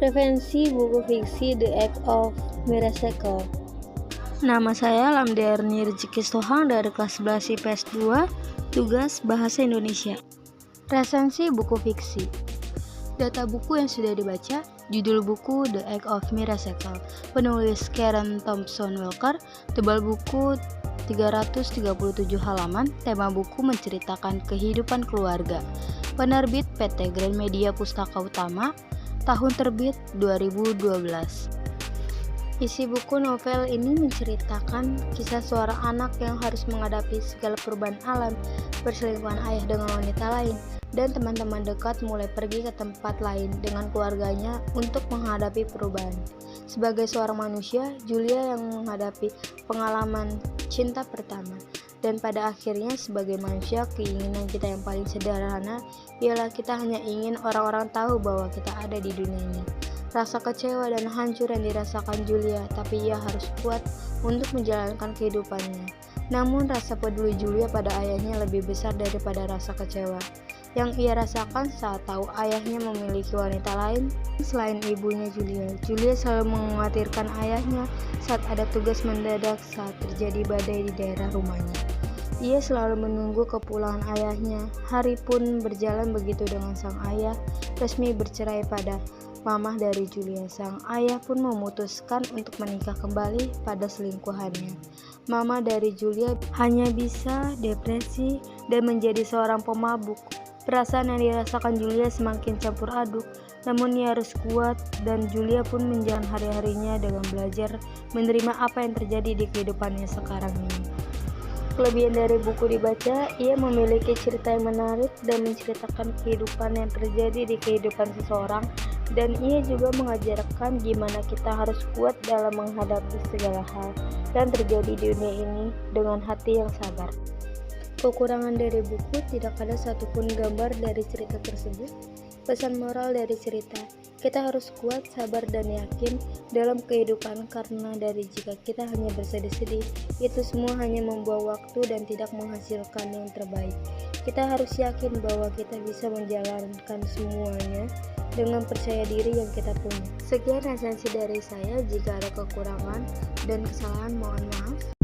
Referensi buku fiksi The Act of Miracle. Nama saya Lamderni Rezeki Stohang dari kelas 11 IPS 2, tugas Bahasa Indonesia. Resensi buku fiksi. Data buku yang sudah dibaca, judul buku The Act of Miracle, penulis Karen Thompson Walker, tebal buku 337 halaman, tema buku menceritakan kehidupan keluarga. Penerbit PT Gramedia Pustaka Utama, tahun terbit 2012. Isi buku novel ini menceritakan kisah seorang anak yang harus menghadapi segala perubahan alam, perselingkuhan ayah dengan wanita lain, dan teman-teman dekat mulai pergi ke tempat lain dengan keluarganya untuk menghadapi perubahan. Sebagai seorang manusia, Julia yang menghadapi pengalaman cinta pertama. Dan pada akhirnya sebagai manusia, keinginan kita yang paling sederhana ialah kita hanya ingin orang-orang tahu bahwa kita ada di dunia ini. Rasa kecewa dan hancur yang dirasakan Julia, tapi ia harus kuat untuk menjalankan kehidupannya. Namun rasa peduli Julia pada ayahnya lebih besar daripada rasa kecewa yang ia rasakan saat tahu ayahnya memiliki wanita lain selain ibunya Julia. Julia selalu mengkhawatirkan ayahnya saat ada tugas mendadak saat terjadi badai di daerah rumahnya. Ia selalu menunggu kepulangan ayahnya. Hari pun berjalan begitu dengan sang ayah resmi bercerai pada mamah dari Julia. Sang ayah pun memutuskan untuk menikah kembali pada selingkuhannya. Mama dari Julia hanya bisa depresi dan menjadi seorang pemabuk. Perasaan yang dirasakan Julia semakin campur aduk, namun ia harus kuat dan Julia pun menjalani hari-harinya dengan belajar menerima apa yang terjadi di kehidupannya sekarang ini. Kelebihan dari buku dibaca, ia memiliki cerita yang menarik dan menceritakan kehidupan yang terjadi di kehidupan seseorang, dan ia juga mengajarkan gimana kita harus kuat dalam menghadapi segala hal yang terjadi di dunia ini dengan hati yang sabar. Kekurangan dari buku, tidak ada satupun gambar dari cerita tersebut. Pesan moral dari cerita, kita harus kuat, sabar, dan yakin dalam kehidupan, karena dari jika kita hanya bersedih-sedih, itu semua hanya membuang waktu dan tidak menghasilkan yang terbaik. Kita harus yakin bahwa kita bisa menjalankan semuanya dengan percaya diri yang kita punya. Sekian resensi dari saya, jika ada kekurangan dan kesalahan mohon maaf.